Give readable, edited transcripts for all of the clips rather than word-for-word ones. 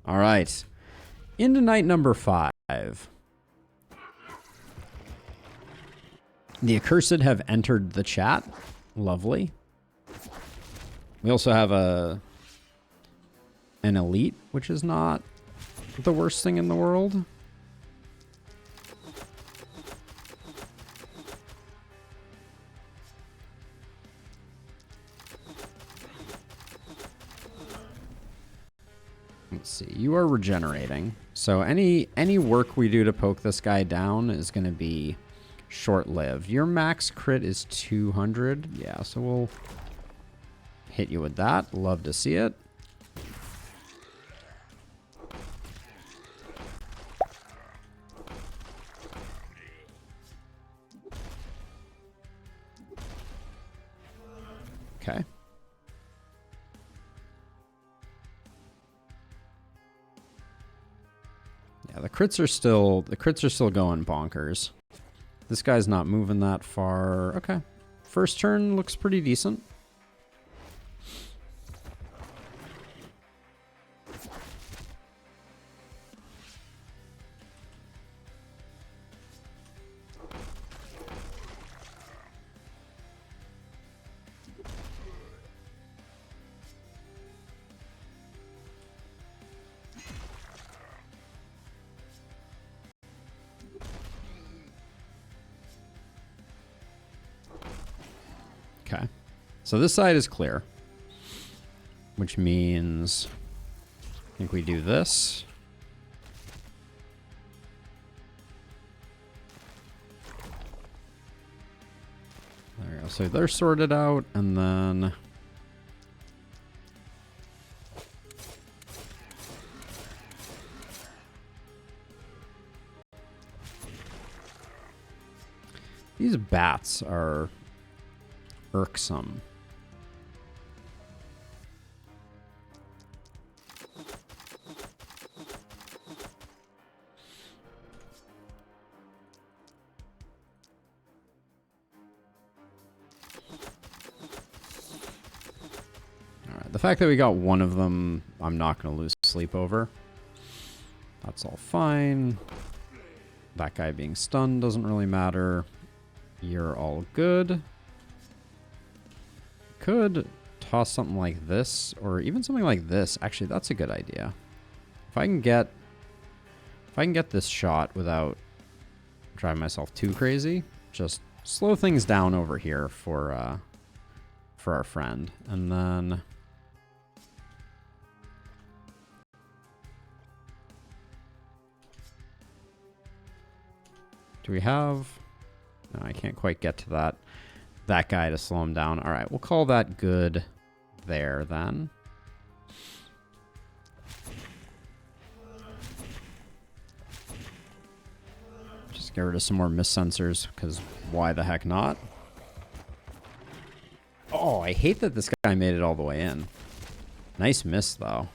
All right. Into night number 5. The Accursed have entered the chat. Lovely. We also have an elite, which is not the worst thing in the world. Let's see. You are regenerating. So any work we do to poke this guy down is going to be short-lived. Your max crit is 200. Yeah, so we'll hit you with that. Love to see it. Okay. Yeah, the crits are still going bonkers. This guy's not moving that far. Okay. First turn looks pretty decent. Okay. So this side is clear, which means I think we do this. There we go. So they're sorted out, and then these bats are irksome. All right, the fact that we got one of them, I'm not going to lose sleep over. That's all fine. That guy being stunned doesn't really matter. You're all good. Could toss something like this, or even something like this. Actually, that's a good idea. If I can get this shot without driving myself too crazy, just slow things down over here for our friend, and then do we have? No, I can't quite get to that guy to slow him down. All right, we'll call that good there then. Just get rid of some more miss sensors, because why the heck not? Oh, I hate that this guy made it all the way in. Nice miss, though.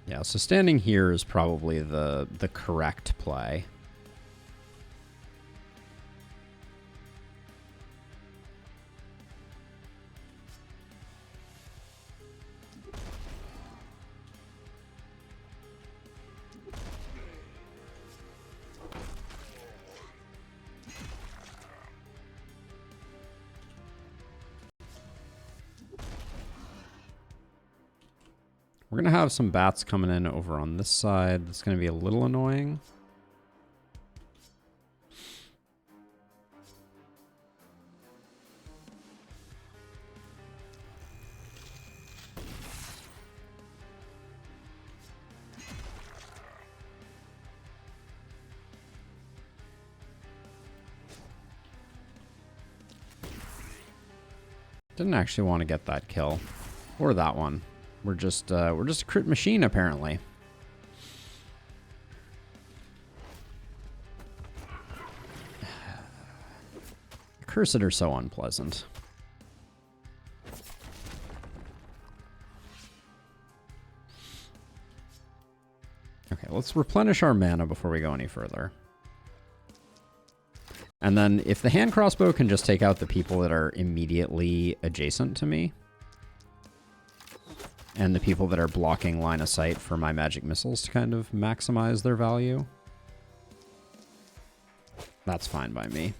Yeah, so standing here is probably the correct play. We're going to have some bats coming in over on this side. That's going to be a little annoying. Didn't actually want to get that kill. Or that one. We're just a crit machine, apparently. Accursed are so unpleasant. Okay, let's replenish our mana before we go any further. And then if the hand crossbow can just take out the people that are immediately adjacent to me, and the people that are blocking line of sight for my magic missiles to kind of maximize their value, that's fine by me.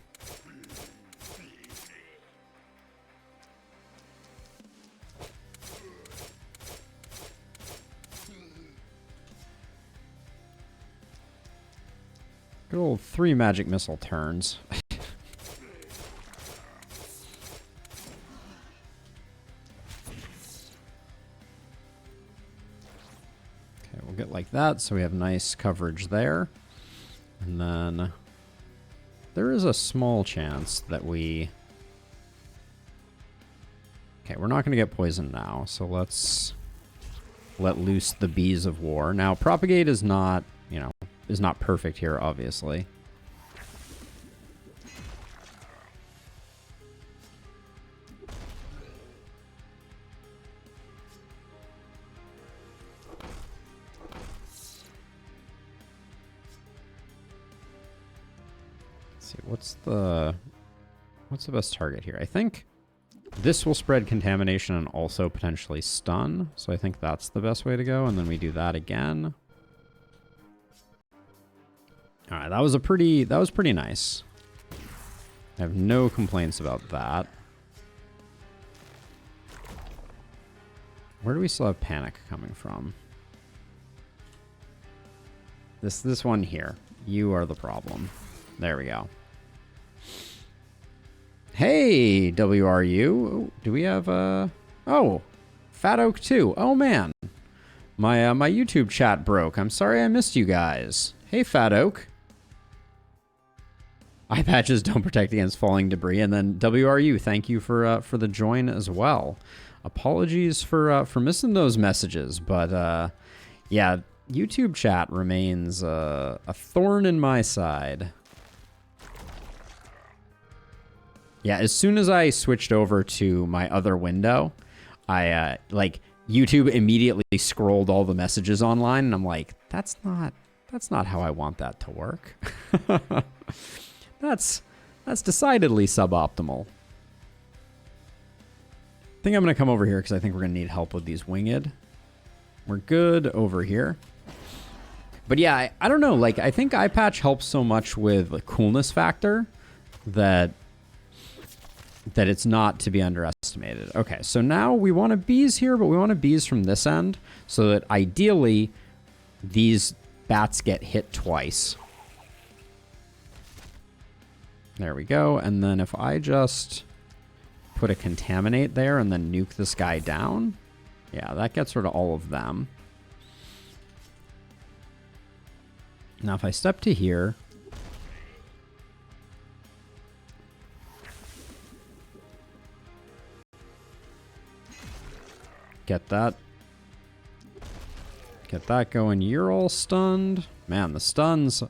Good old 3 magic missile turns. Okay, we'll get like that, so we have nice coverage there. And then there is a small chance that we... Okay, we're not going to get poisoned now, so let's let loose the bees of war. Now, propagate is not, you know, is not perfect here, obviously. Let's see, what's the best target here? I think this will spread contamination and also potentially stun, so I think that's the best way to go, and then we do that again. All right, that was pretty nice. I have no complaints about that. Where do we still have panic coming from? This one here. You are the problem. There we go. Hey, WRU. Do we have oh, Fat Oak 2. Oh man. My YouTube chat broke. I'm sorry I missed you guys. Hey, Fat Oak. Eye patches don't protect against falling debris. And then WRU, thank you for the join as well. Apologies for missing those messages, but yeah, YouTube chat remains a thorn in my side. Yeah, as soon as I switched over to my other window, I like YouTube immediately scrolled all the messages online, and I'm like, that's not how I want that to work. That's decidedly suboptimal. I think I'm going to come over here because I think we're going to need help with these winged. We're good over here. But yeah, I don't know. Like, I think eye patch helps so much with the coolness factor that it's not to be underestimated. Okay, so now we want a bees here, but we want a bees from this end so that ideally these bats get hit twice. There we go. And then if I just put a contaminate there and then nuke this guy down, yeah, that gets rid of all of them. Now if I step to here, get that going. You're all stunned. Man, the stuns.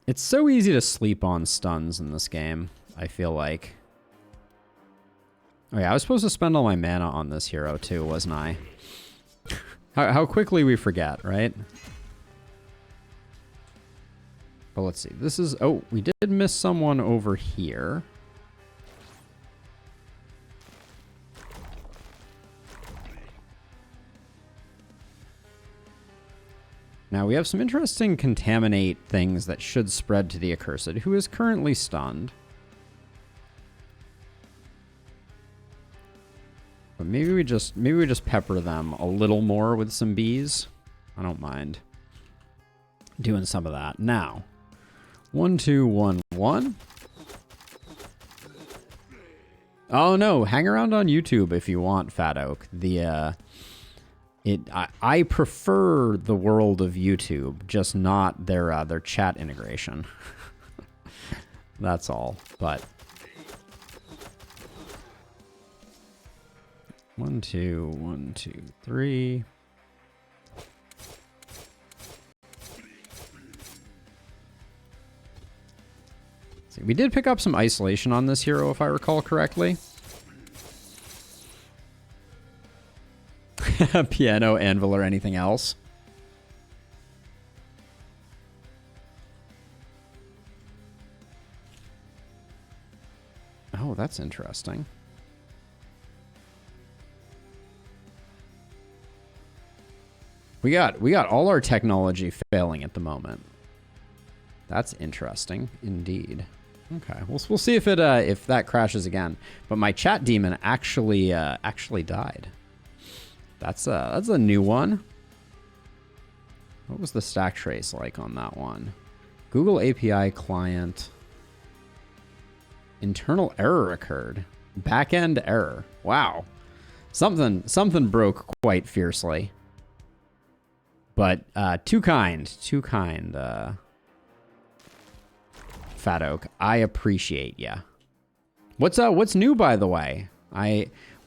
It's so easy to sleep on stuns in this game, I feel like. Oh yeah, I was supposed to spend all my mana on this hero too, wasn't I? How quickly we forget, right? But let's see. This is... Oh, we did miss someone over here. Now, we have some interesting contaminate things that should spread to the Accursed, who is currently stunned. But maybe we just pepper them a little more with some bees. I don't mind doing some of that. Now, 1, 2, 1, 1. Oh no, hang around on YouTube if you want, Fat Oak. I prefer the world of YouTube, just not their chat integration. That's all. But 1, 2, 1, 2, 3. See, we did pick up some isolation on this hero, if I recall correctly. Piano, anvil, or anything else. Oh, that's interesting. We got all our technology failing at the moment. That's interesting indeed. Okay, we'll see if it if that crashes again. But my chat demon actually died. That's a new one. What was the stack trace like on that one? Google API client. Internal error occurred. Back-end error. Wow. Something broke quite fiercely. But too kind, Fat Oak. I appreciate ya. What's new, by the way?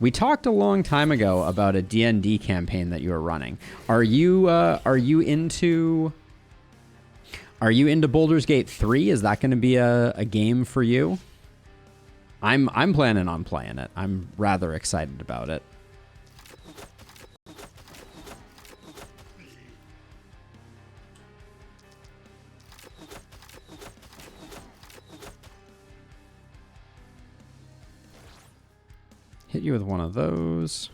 We talked a long time ago about a D&D campaign that you were running. Are you into Baldur's Gate 3? Is that going to be a game for you? I'm planning on playing it. I'm rather excited about it. Hit you with one of those.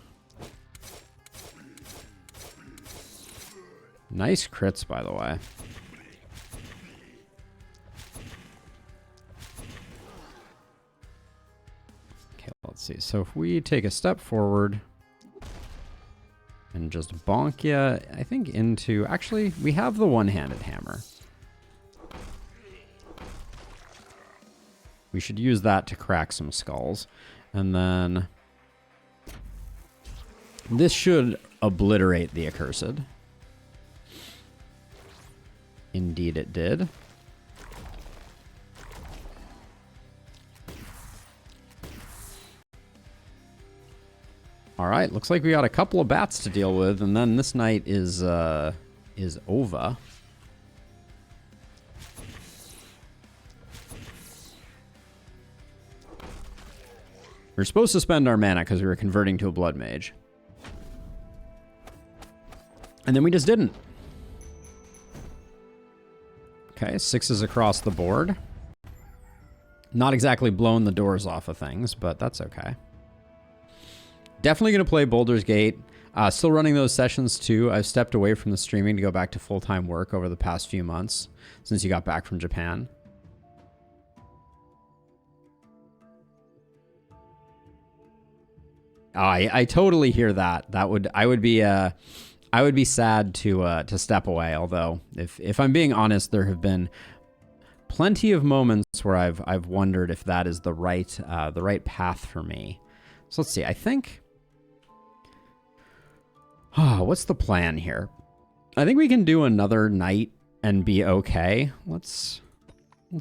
Nice crits, by the way. Okay, let's see. So if we take a step forward and just bonk ya, I think into... Actually, we have the one-handed hammer. We should use that to crack some skulls. And then... This should obliterate the accursed. Indeed it did. All right, looks like we got a couple of bats to deal with, and then this night is over. We're supposed to spend our mana because we were converting to a blood mage. And then we just didn't. Okay, 6s across the board. Not exactly blowing the doors off of things, but that's okay. Definitely going to play Baldur's Gate. Still running those sessions too. I've stepped away from the streaming to go back to full-time work over the past few months since you got back from Japan. I totally hear that. I would be sad to step away. Although, if I'm being honest, there have been plenty of moments where I've wondered if that is the right path for me. So let's see. I think. What's the plan here? I think we can do another night and be okay. Let's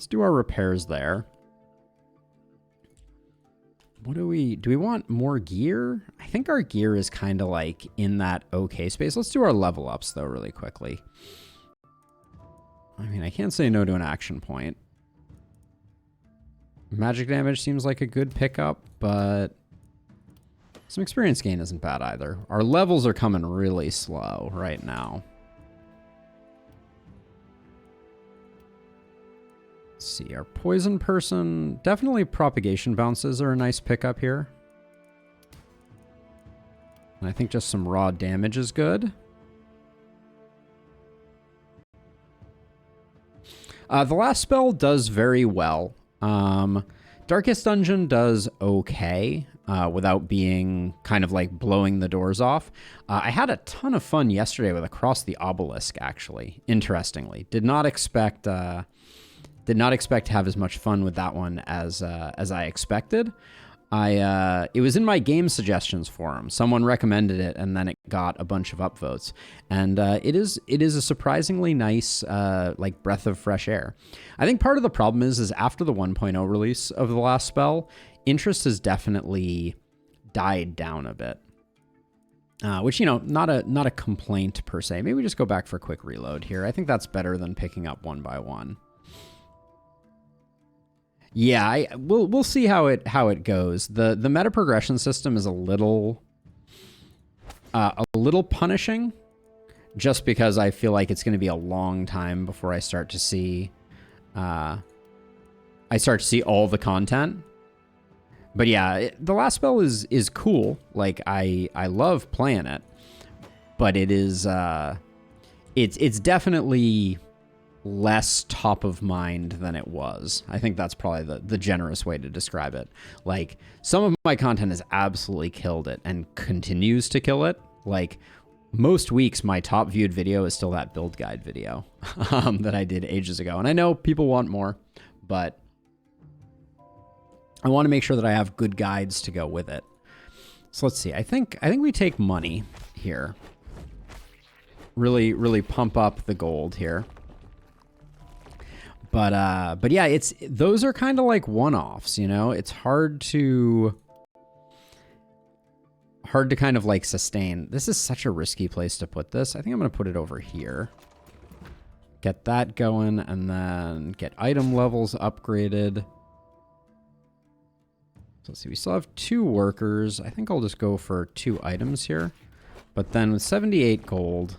do our repairs there. What do we want more gear? I think our gear is kind of like in that okay space. Let's do our level ups though really quickly. I mean, I can't say no to an action point. Magic damage seems like a good pickup, but some experience gain isn't bad either. Our levels are coming really slow right now. Let's see, our poison person, definitely propagation bounces are a nice pickup here. And I think just some raw damage is good. The last spell does very well. Darkest Dungeon does okay without being kind of like blowing the doors off. I had a ton of fun yesterday with Across the Obelisk, actually, interestingly. Did not expect to have as much fun with that one as I expected. It was in my game suggestions forum. Someone recommended it, and then it got a bunch of upvotes. And it is a surprisingly nice like breath of fresh air. I think part of the problem is after the 1.0 release of the last spell, interest has definitely died down a bit. Which, you know, not a complaint per se. Maybe we just go back for a quick reload here. I think that's better than picking up one by one. Yeah, we'll see how it goes. The meta progression system is a little punishing, just because I feel like it's going to be a long time before I start to see all the content. But yeah, the last spell is cool. Like I love playing it, but it is it's definitely less top of mind than it was. I think that's probably the generous way to describe it. Like, some of my content has absolutely killed it and continues to kill it. Like, most weeks my top viewed video is still that build guide video that I did ages ago. And I know people want more, but I want to make sure that I have good guides to go with it. So let's see. I think we take money here. Really pump up the gold here. But yeah, those are kind of like one-offs, you know? It's hard to kind of like sustain. This is such a risky place to put this. I think I'm going to put it over here. Get that going, and then get item levels upgraded. So let's see, we still have 2 workers. I think I'll just go for 2 items here. But then with 78 gold,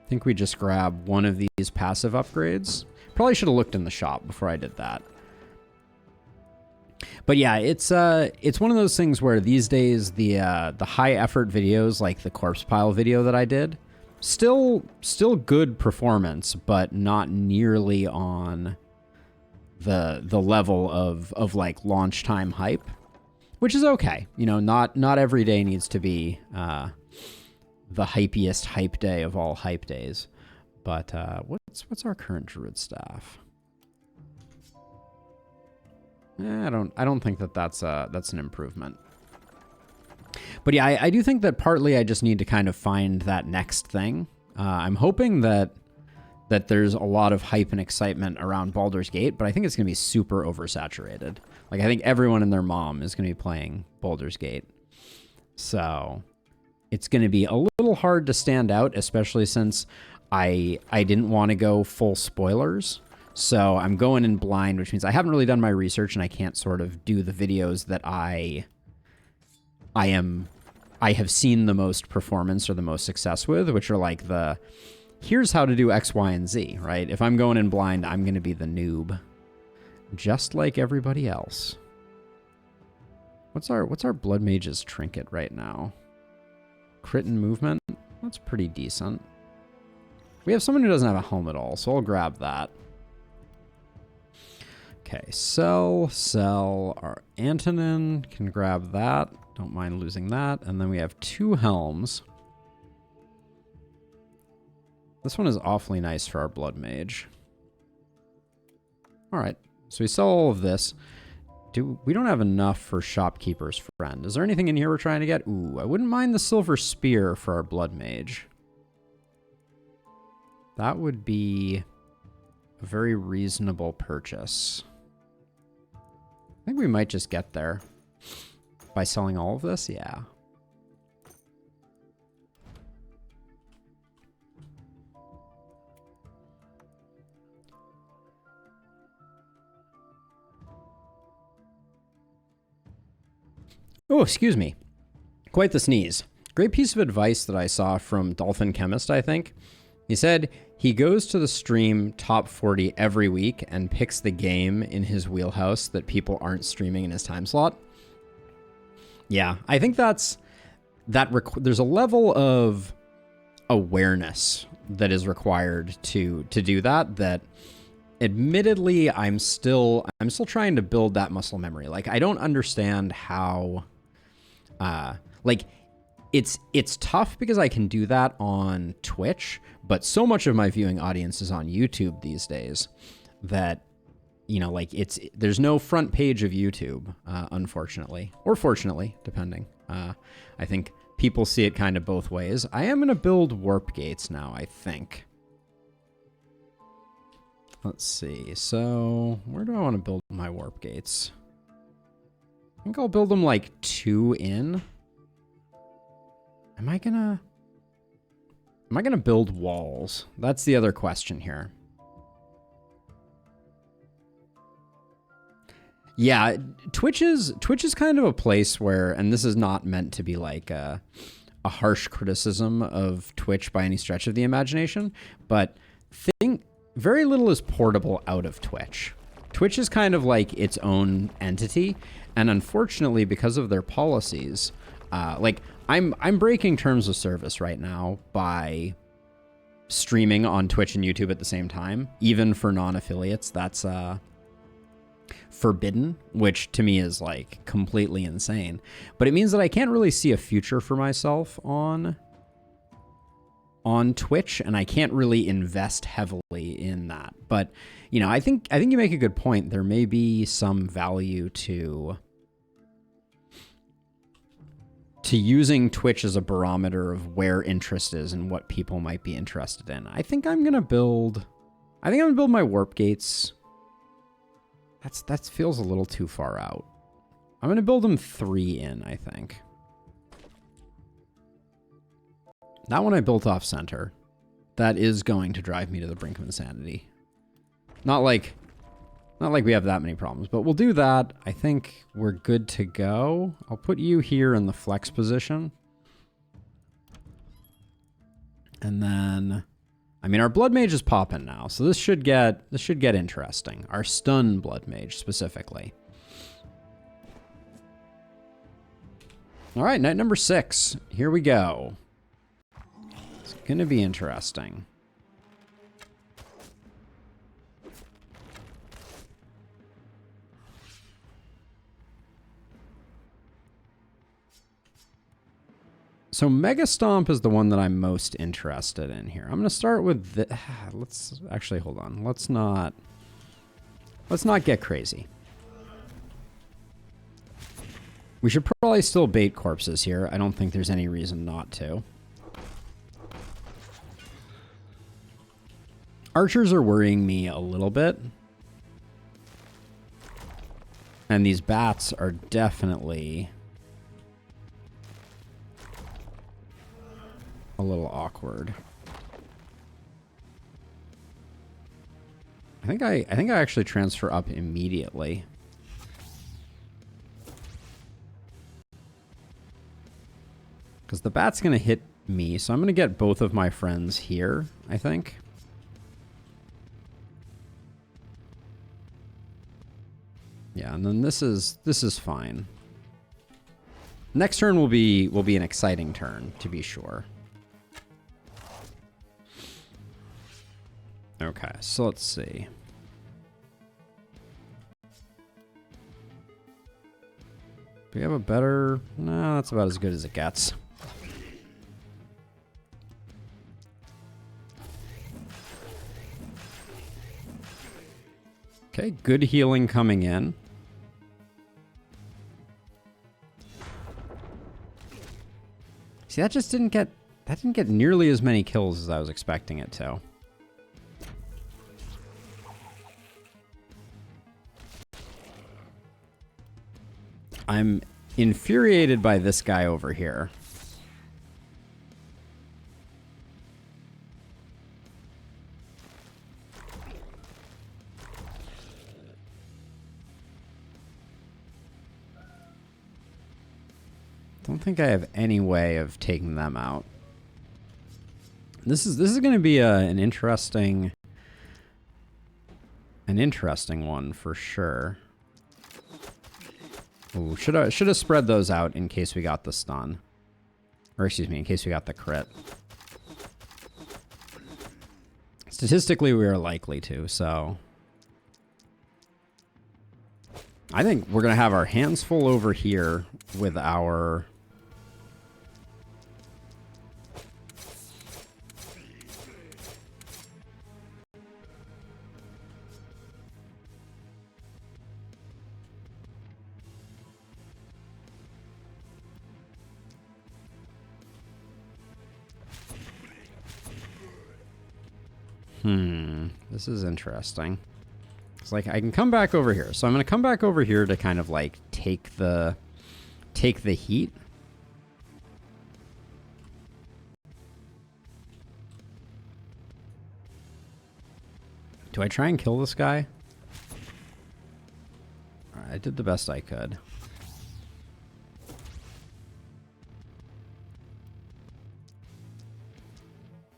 I think we just grab one of these passive upgrades. Probably should have looked in the shop before I did that. But yeah, it's one of those things where these days the high effort videos, like the corpse pile video that I did, still good performance, but not nearly on the level of like launch time hype, which is okay. You know, not every day needs to be the hypiest hype day of all hype days. But what's our current druid staff? I don't think that's an improvement. But yeah, I do think that partly I just need to kind of find that next thing. I'm hoping that there's a lot of hype and excitement around Baldur's Gate, but I think it's going to be super oversaturated. Like, I think everyone and their mom is going to be playing Baldur's Gate. So it's going to be a little hard to stand out, especially since I didn't want to go full spoilers. So I'm going in blind, which means I haven't really done my research, and I can't sort of do the videos that I have seen the most performance or the most success with, which are like here's how to do X, Y, and Z, right? If I'm going in blind, I'm going to be the noob, just like everybody else. What's our Blood Mage's trinket right now? Crit and movement? That's pretty decent. We have someone who doesn't have a helmet at all, so I'll grab that. Okay, sell. Our Antonin can grab that. Don't mind losing that. And then we have 2 helms. This one is awfully nice for our Blood Mage. All right, so we sell all of this. We don't have enough for Shopkeeper's Friend. Is there anything in here we're trying to get? Ooh, I wouldn't mind the Silver Spear for our Blood Mage. That would be a very reasonable purchase. I think we might just get there by selling all of this. Yeah. Oh, excuse me. Quite the sneeze. Great piece of advice that I saw from Dolphin Chemist, I think. He said he goes to the stream top 40 every week and picks the game in his wheelhouse that people aren't streaming in his time slot. Yeah, I think there's a level of awareness that is required to do that admittedly I'm still trying to build that muscle memory. Like, I don't understand how like it's tough because I can do that on Twitch, but so much of my viewing audience is on YouTube these days that, you know, like there's no front page of YouTube, unfortunately, or fortunately, depending. I think people see it kind of both ways. I am going to build warp gates now, I think. Let's see. So where do I want to build my warp gates? I think I'll build them like 2 in. Am I gonna build walls? That's the other question here. Yeah, Twitch is kind of a place where, and this is not meant to be like a harsh criticism of Twitch by any stretch of the imagination, but very little is portable out of Twitch. Twitch is kind of like its own entity, and unfortunately, because of their policies, like I'm breaking terms of service right now by streaming on Twitch and YouTube at the same time, even for non-affiliates. That's forbidden, which to me is like completely insane. But it means that I can't really see a future for myself on Twitch, and I can't really invest heavily in that. But you know, I think you make a good point. There may be some value to using Twitch as a barometer of where interest is and what people might be interested in. I think I'm gonna build my warp gates. That feels a little too far out. I'm gonna build them 3 in, I think. That one I built off center. That is going to drive me to the brink of insanity. Not like we have that many problems, but we'll do that. I think we're good to go. I'll put you here in the flex position. And then, I mean, our blood mage is popping now, so this should get interesting. Our stun blood mage specifically. All right, night number 6. Here we go. It's gonna be interesting. So Mega Stomp is the one that I'm most interested in here. I'm going to start with the... Let's actually hold on. Let's not get crazy. We should probably still bait corpses here. I don't think there's any reason not to. Archers are worrying me a little bit. And these bats are definitely a little awkward. I think I actually transfer up immediately. Because the bat's gonna hit me, so I'm gonna get both of my friends here, I think. Yeah, and then this is fine. Next turn will be an exciting turn, to be sure. Okay, so let's see. Do we have a better... No, that's about as good as it gets. Okay, good healing coming in. See, that just didn't get nearly as many kills as I was expecting it to. I'm infuriated by this guy over here. Don't think I have any way of taking them out. This is going to be an interesting one for sure. Ooh, should have spread those out in case we got the stun. Or excuse me, in case we got the crit. Statistically, we are likely to, so... I think we're going to have our hands full over here with our... This is interesting. It's like I can come back over here. So I'm going to come back over here to kind of like take the heat. Do I try and kill this guy? All I did the best I could.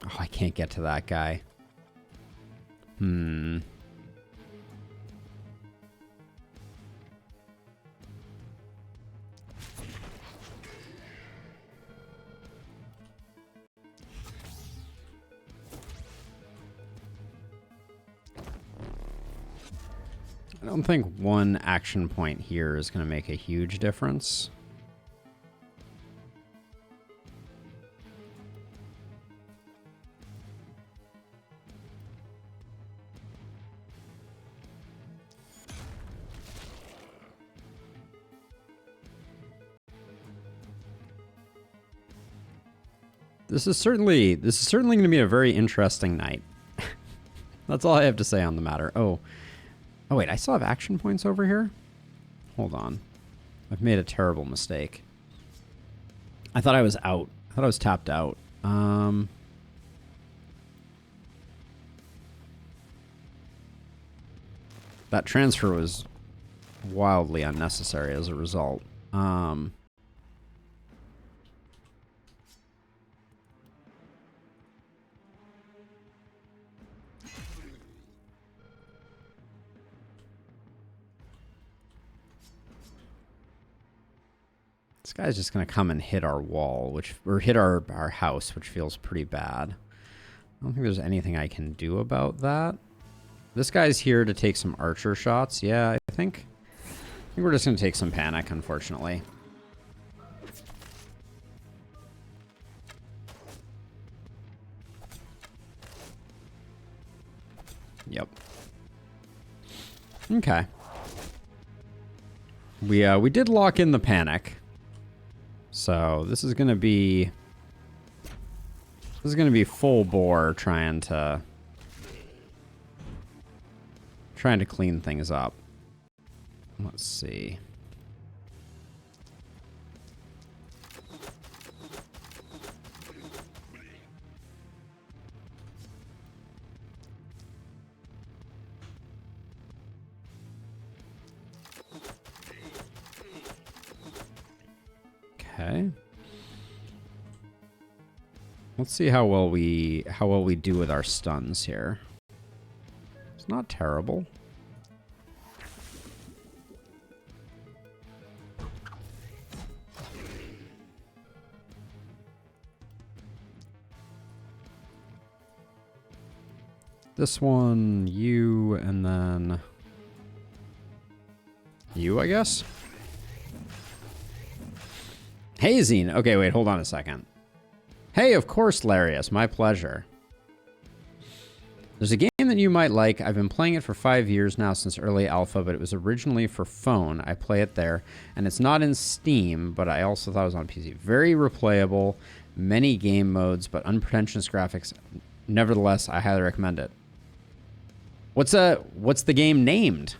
Oh, I can't get to that guy. I don't think one action point here is going to make a huge difference. This is certainly going to be a very interesting night. That's all I have to say on the matter. Oh wait, I still have action points over here? Hold on. I've made a terrible mistake. I thought I was out. I thought I was tapped out. That transfer was wildly unnecessary as a result. This guy's just going to come and hit our wall, or hit our house, which feels pretty bad. I don't think there's anything I can do about that. This guy's here to take some archer shots. Yeah, I think we're just going to take some panic, unfortunately. Yep. Okay. We did lock in the panic. So this is gonna be full bore trying to clean things up. Let's see. Okay. Let's see how well we do with our stuns here. It's not terrible. This one, you, and then you, I guess. Hey, Zine. Okay, wait, hold on a second. Hey, of course, Larius. My pleasure. There's a game that you might like. I've been playing it for 5 years now since early alpha, but it was originally for phone. I play it there, and it's not in Steam, but I also thought it was on PC. Very replayable, many game modes, but unpretentious graphics. Nevertheless, I highly recommend it. What's the game named?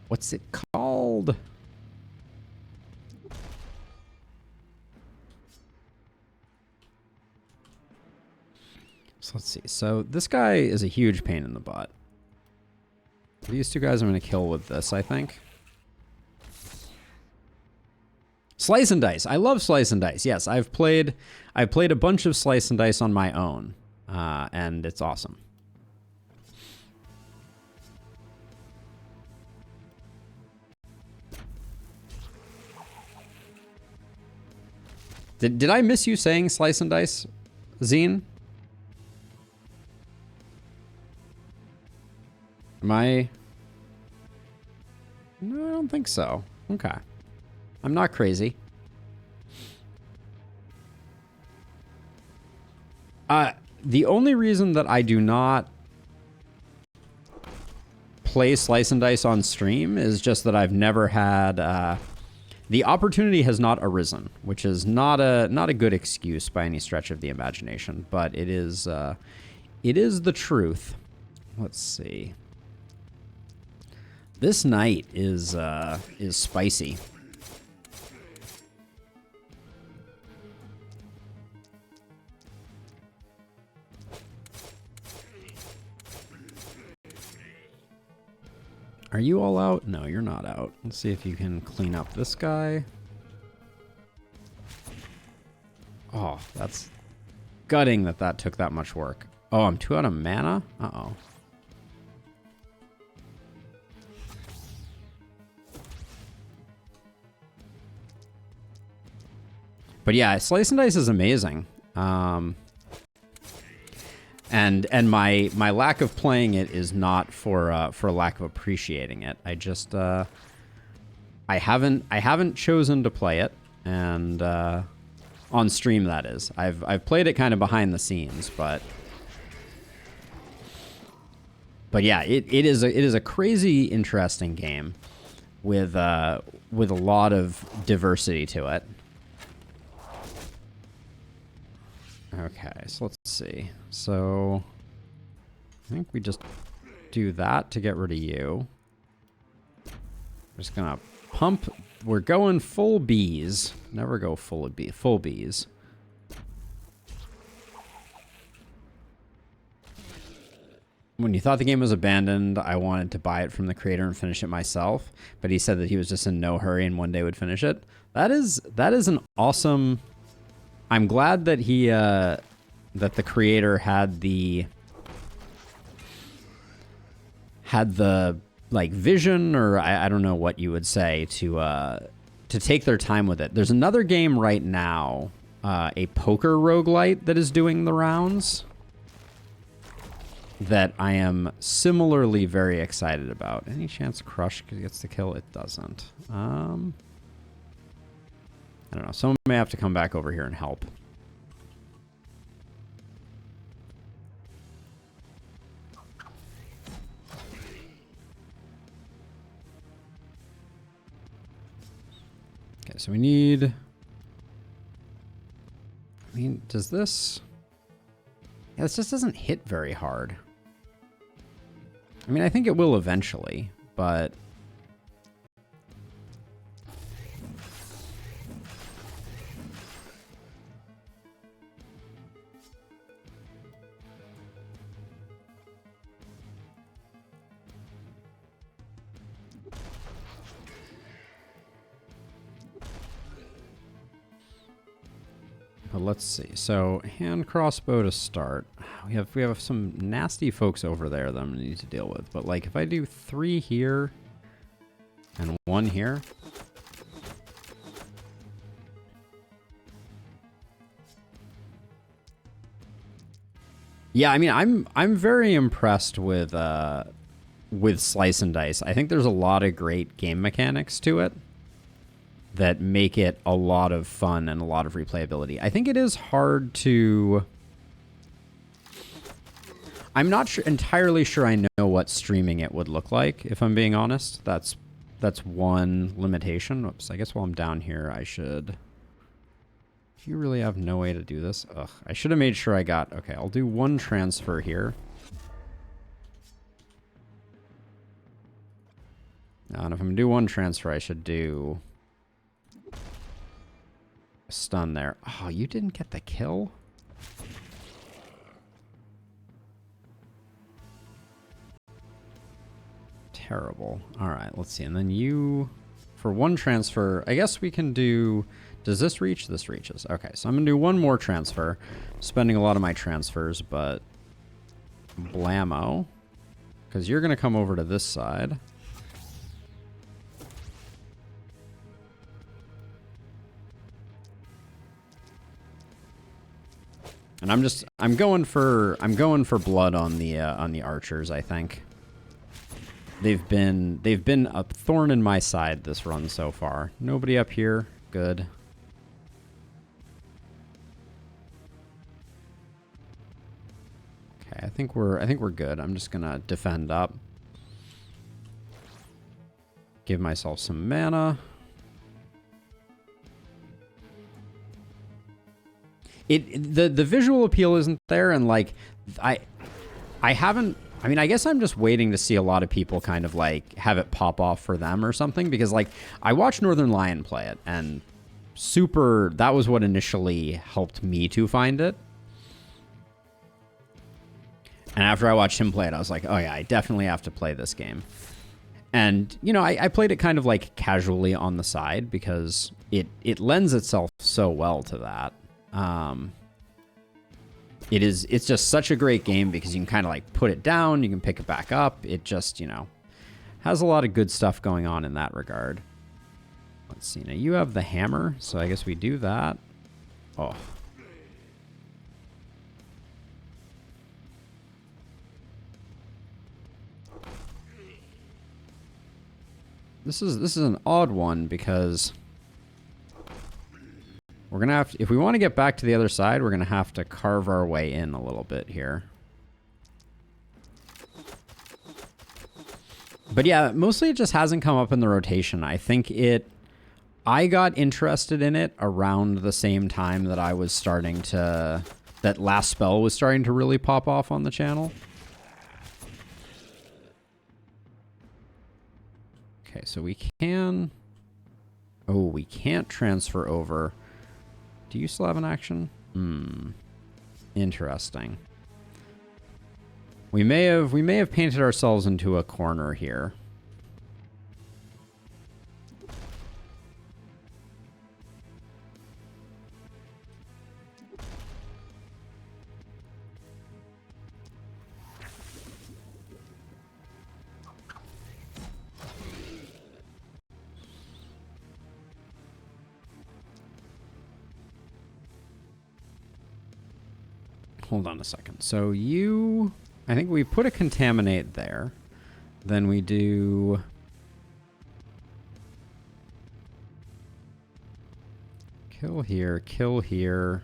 What's it called? So let's see. So this guy is a huge pain in the butt. These two guys I'm going to kill with this, I think. Slice and dice. I love slice and dice. Yes, I've played a bunch of slice and dice on my own, and it's awesome. Did I miss you saying slice and dice, Zine? Am I? No, I don't think so. Okay. I'm not crazy. The only reason that I do not play slice and dice on stream is just that I've never had the opportunity has not arisen, which is not a good excuse by any stretch of the imagination, but it is the truth. Let's see. This night is spicy. Are you all out? No, you're not out. Let's see if you can clean up this guy. Oh, that's gutting that took that much work. Oh, I'm 2 out of mana? Uh-oh. But yeah, Slice and Dice is amazing. And my lack of playing it is not for lack of appreciating it. I just I haven't chosen to play it, and on stream that is. I've played it kind of behind the scenes, but yeah, it is a crazy interesting game with a lot of diversity to it. Okay, so let's see. So I think we just do that to get rid of you. We're just gonna pump. We're going full bees. Never go full bees. When you thought the game was abandoned, I wanted to buy it from the creator and finish it myself, but he said that he was just in no hurry and one day would finish it. That is an awesome. I'm glad that he that the creator had the like vision, or I don't know what you would say, to take their time with it. There's another game right now, a poker roguelite that is doing the rounds that I am similarly very excited about. Any chance Crush gets the kill? It doesn't. I don't know. Someone may have to come back over here and help. Okay, so we need... I mean, does this... Yeah, this just doesn't hit very hard. I mean, I think it will eventually, but... But let's see. So hand crossbow to start. We have some nasty folks over there that I'm gonna need to deal with. But like if I do 3 here and 1 here. Yeah, I mean I'm very impressed with Slice and Dice. I think there's a lot of great game mechanics to it that make it a lot of fun and a lot of replayability. I think it is hard to... I'm not entirely sure I know what streaming it would look like, if I'm being honest. That's one limitation. Oops, I guess while I'm down here, I should... You really have no way to do this? Ugh, I should have made sure I got... Okay, I'll do 1 transfer here. And if I'm gonna do 1 transfer, I should do... Stun there. Oh, you didn't get the kill? Terrible. All right, let's see. And then you, for 1 transfer, I guess we can do... Does this reach? This reaches. Okay, so I'm going to do 1 more transfer. Spending a lot of my transfers, but... Blammo. Because you're going to come over to this side. And I'm going for blood on the archers, I think. They've been a thorn in my side this run so far. Nobody up here. Good. Okay, I think we're good. I'm just gonna defend up. Give myself some mana. The visual appeal isn't there, and like I haven't... I mean, I guess I'm just waiting to see a lot of people kind of like have it pop off for them or something, because like I watched Northern Lion play it, and that was what initially helped me to find it. And after I watched him play it, I was like, oh yeah, I definitely have to play this game. And, you know, I played it kind of like casually on the side because it lends itself so well to that. It's just such a great game because you can kind of like put it down, you can pick it back up. It just, you know, has a lot of good stuff going on in that regard. Let's see. Now you have the hammer, so I guess we do that. Oh. This is an odd one because we're gonna have to, if we want to get back to the other side, we're gonna have to carve our way in a little bit here. But yeah, mostly it just hasn't come up in the rotation. I think I got interested in it around the same time that I was starting to, that last spell was starting to really pop off on the channel. Okay, so we can, oh, we can't transfer over. Do you still have an action? Interesting. We may have painted ourselves into a corner here. Hold on a second. So you, I think we put a contaminate there. Then we do kill here, kill here.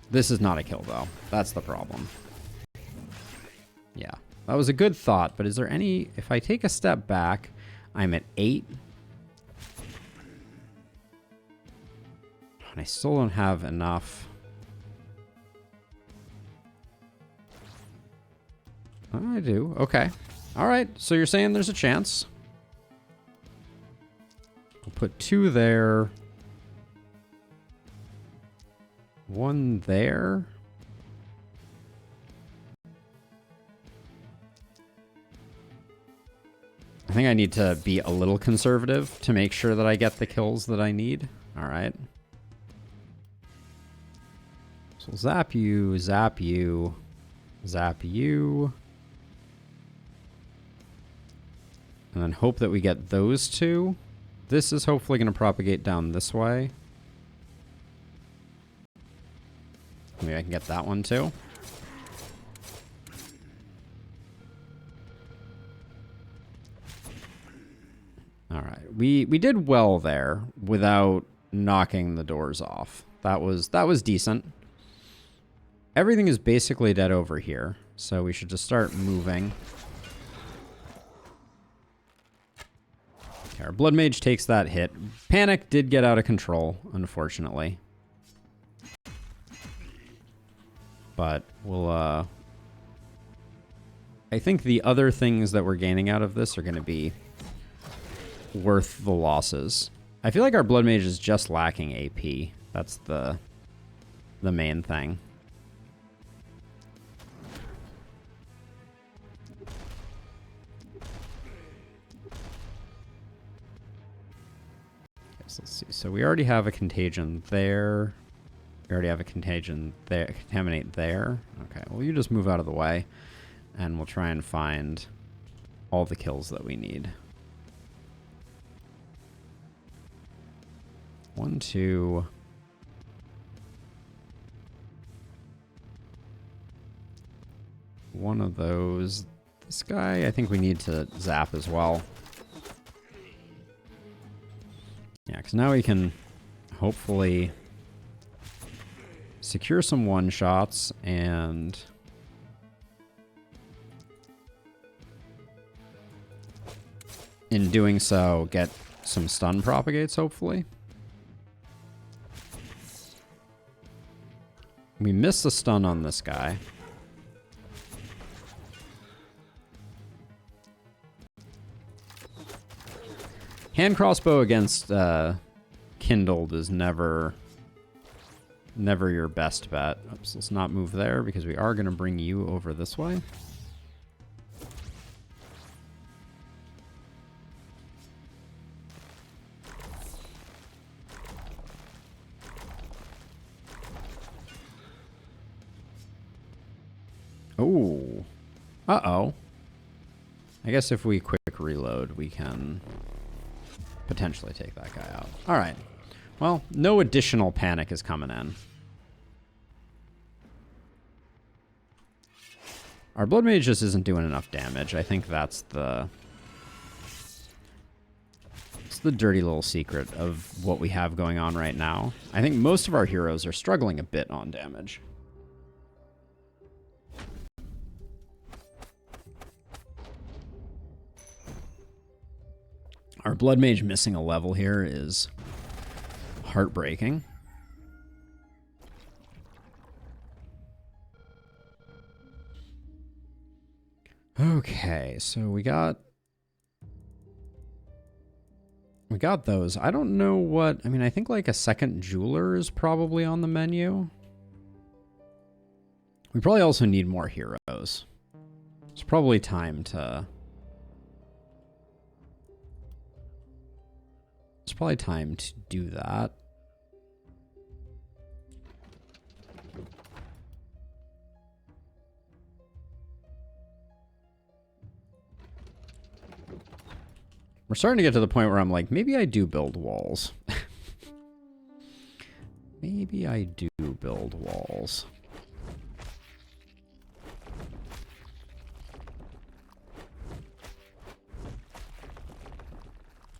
This is not a kill though. That's the problem. Yeah, that was a good thought, but is there any, if I take a step back, I'm at 8. And I still don't have enough. I do. Okay. All right. So you're saying there's a chance. I'll put 2 there. 1 there. I think I need to be a little conservative to make sure that I get the kills that I need. All right. So zap you, zap you, zap you. And then hope that we get those 2. This is hopefully going to propagate down this way. Maybe I can get that one too. All right. We did well there without knocking the doors off. That was decent. Everything is basically dead over here, so we should just start moving. Okay, our Blood Mage takes that hit. Panic did get out of control, unfortunately. But we'll, I think the other things that we're gaining out of this are going to be worth the losses. I feel like our Blood Mage is just lacking AP. That's the main thing. Let's see. So we already have a contagion there. We already have a contagion there. Contaminate there. Okay. Well, you just move out of the way, and we'll try and find all the kills that we need. 1, 2. One of those. This guy, I think we need to zap as well. Yeah, because now we can hopefully secure some one-shots and in doing so get some stun propagates, hopefully. We missed the stun on this guy. Hand crossbow against kindled is never your best bet. Oops, let's not move there because we are going to bring you over this way. Uh-oh. I guess if we quick reload, we can potentially take that guy out. All right. Well, no additional panic is coming in. Our Blood Mage just isn't doing enough damage. I think that's the... It's the dirty little secret of what we have going on right now. I think most of our heroes are struggling a bit on damage. Our Blood Mage missing a level here is heartbreaking. Okay, so we got those. I don't know what... I mean, I think like a second jeweler is probably on the menu. We probably also need more heroes. It's probably time to... It's probably time to do that. We're starting to get to the point where I'm like, maybe I do build walls. Maybe I do build walls.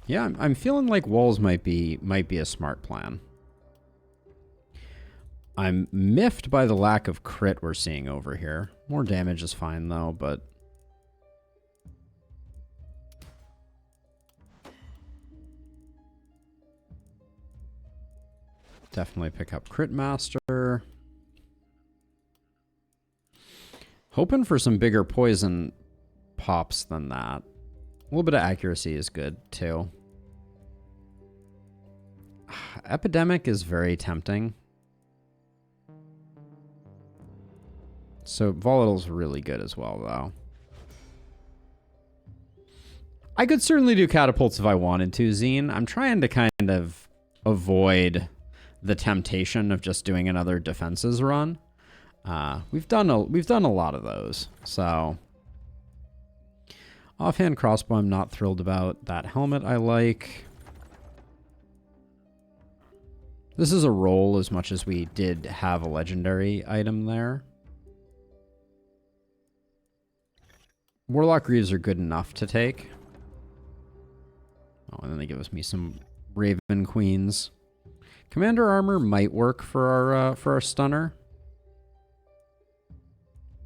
Yeah, I'm feeling like walls might be a smart plan. I'm miffed by the lack of crit we're seeing over here. More damage is fine though, but definitely pick up Crit Master. Hoping for some bigger poison pops than that. A little bit of accuracy is good too. Epidemic is very tempting. So Volatile's really good as well, though. I could certainly do catapults if I wanted to, Zine. I'm trying to kind of avoid the temptation of just doing another defenses run. We've done a lot of those, so offhand crossbow I'm not thrilled about. That helmet I like. This is a roll as much as we did have a legendary item there. Warlock Greaves are good enough to take. Oh, and then they give us me some Raven Queens. Commander Armor might work for our stunner.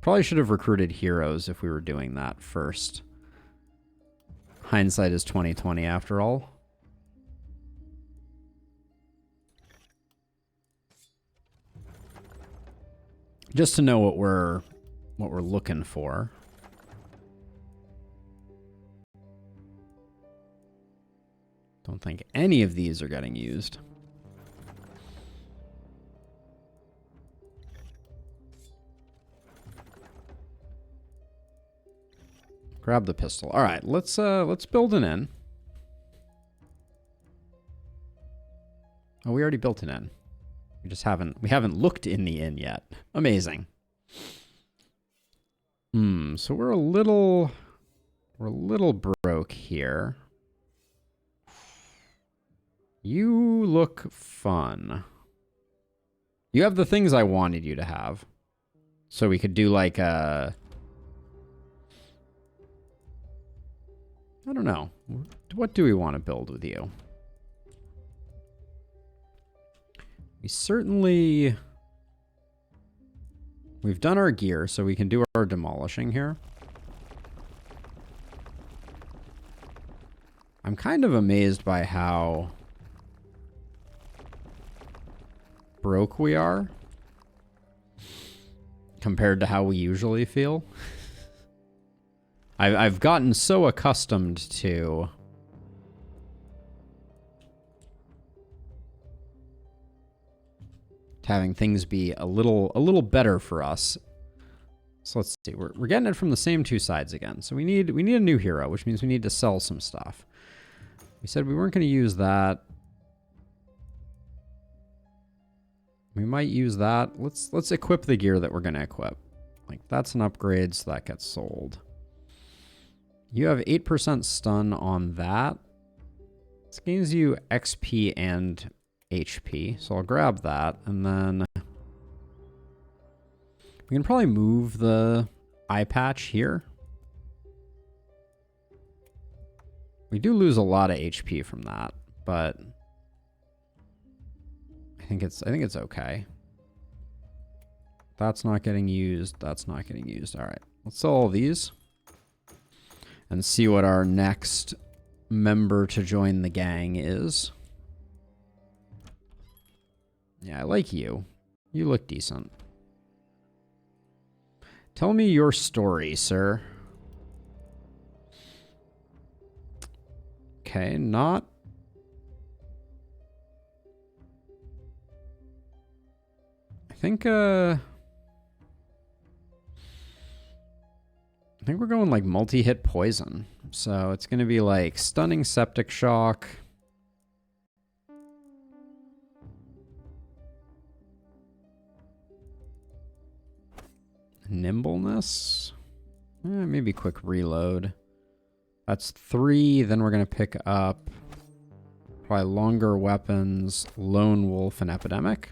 Probably should have recruited heroes if we were doing that first. Hindsight is 20/20 after all. Just to know what we're looking for. Don't think any of these are getting used. Grab the pistol. All right, let's build an inn. Oh, we already built an inn. We haven't looked in the inn yet. Amazing. So we're a little broke here. You look fun. You have the things I wanted you to have. So we could do like a... I don't know. What do we want to build with you? We certainly... We've done our gear, so we can do our demolishing here. I'm kind of amazed by how broke we are compared to how we usually feel. I've gotten so accustomed to having things be a little better for us. So let's see. We're getting it from the same two sides again. So we need a new hero, which means we need to sell some stuff. We said we weren't going to use that. We might use that. Let's equip the gear that we're going to equip. Like, that's an upgrade, so that gets sold. You have 8% stun on that. This gains you XP and HP, so I'll grab that, and then we can probably move the eye patch here. We do lose a lot of HP from that, but I think it's okay. That's not getting used. That's not getting used. All right, let's sell all these and see what our next member to join the gang is. Yeah, I like you. You look decent. Tell me your story, sir. Okay, not... I think we're going like multi-hit poison. So it's going to be like stunning septic shock. Nimbleness. Maybe quick reload. That's 3. Then we're going to pick up probably longer weapons, lone wolf, and epidemic.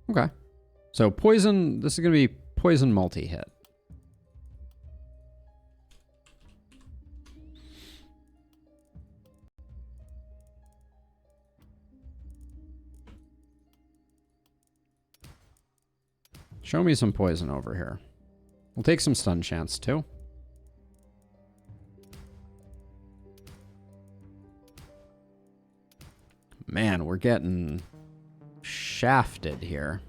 Okay. So poison, this is going to be poison multi-hit. Show me some poison over here. We'll take some stun chance too. Man, we're getting shafted here.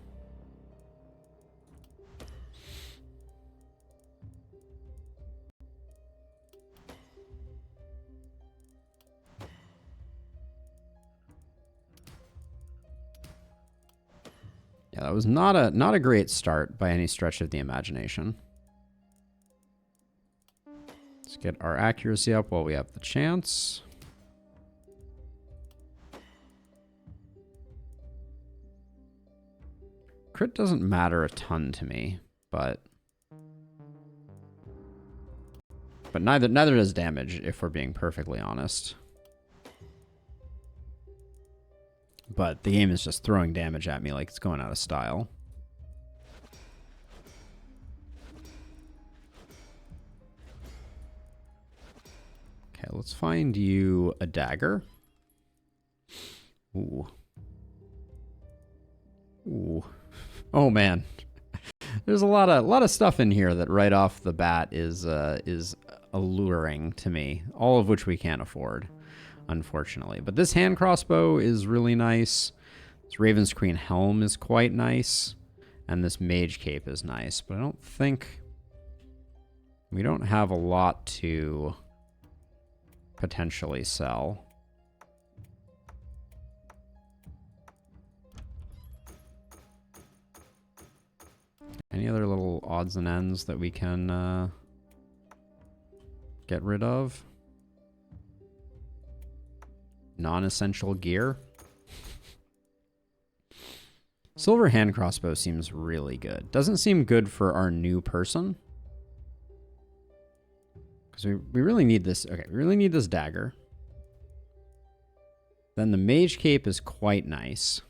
Yeah, that was not a great start by any stretch of the imagination. Let's get our accuracy up while we have the chance. Crit doesn't matter a ton to me, but neither does damage, if we're being perfectly honest. But the game is just throwing damage at me like it's going out of style. Okay, let's find you a dagger. Ooh. Ooh. Oh man. There's a lot of stuff in here that right off the bat is alluring to me, all of which we can't afford, unfortunately. But this hand crossbow is really nice. This Raven's Queen helm is quite nice, and this mage cape is nice. But I don't think we don't have a lot to potentially sell. Any other little odds and ends that we can get rid of? Non-essential gear. Silver hand crossbow seems really good. Doesn't seem good for our new person. Because we really need this. Okay, we really need this dagger. Then the mage cape is quite nice.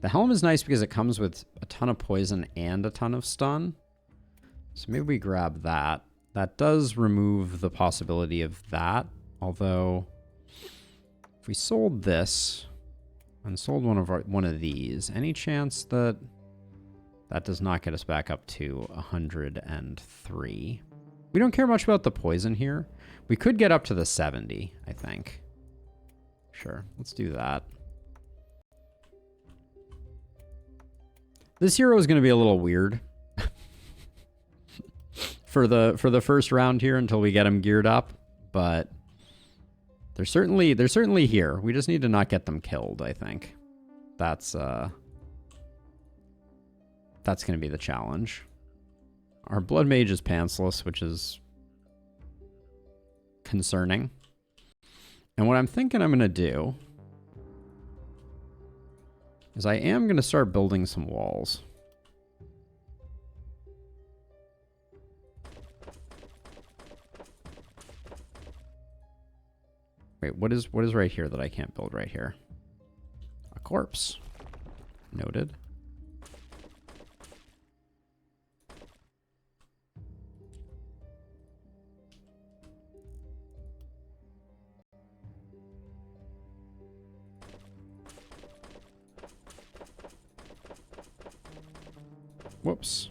The helm is nice because it comes with a ton of poison and a ton of stun. So maybe we grab that. That does remove the possibility of that. Although, if we sold this and sold one of these, any chance that that does not get us back up to 103? We don't care much about the poison here. We could get up to the 70, I think. Sure, let's do that. This hero is going to be a little weird for the first round here until we get him geared up, but they're certainly here. We just need to not get them killed, I think. That's going to be the challenge. Our blood mage is pantsless, which is concerning. And what I'm thinking I'm going to do is I am going to start building some walls. Wait, what is right here that I can't build right here? A corpse. Noted. Whoops.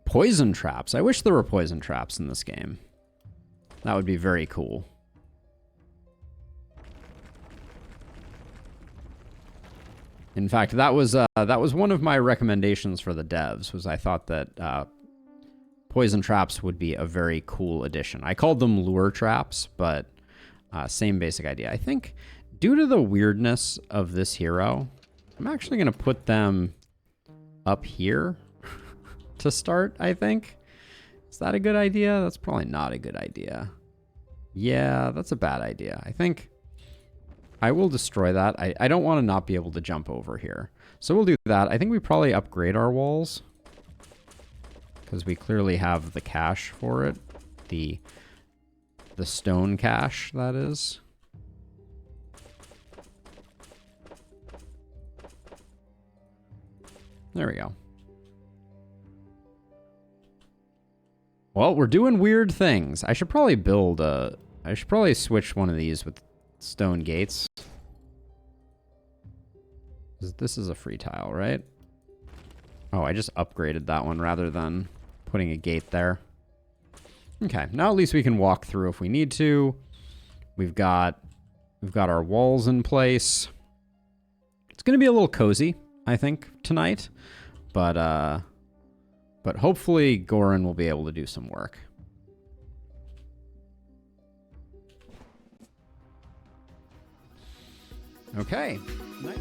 Poison traps. I wish there were poison traps in this game. That would be very cool. In fact, that was one of my recommendations for the devs. Was I thought that poison traps would be a very cool addition. I called them lure traps, but same basic idea. I think due to the weirdness of this hero, I'm actually going to put them up here to start, I think. Is that a good idea? That's probably not a good idea. Yeah, that's a bad idea. I think I will destroy that. I don't want to not be able to jump over here. So we'll do that. I think we probably upgrade our walls, because we clearly have the cache for it. The stone cache, that is. There we go. Well, we're doing weird things. I should probably build a... I should probably switch one of these with stone gates. This is a free tile, right? Oh, I just upgraded that one rather than putting a gate there. Okay, now at least we can walk through if we need to. We've got our walls in place. It's going to be a little cozy, I think, tonight. But hopefully Goran will be able to do some work. Okay. Night.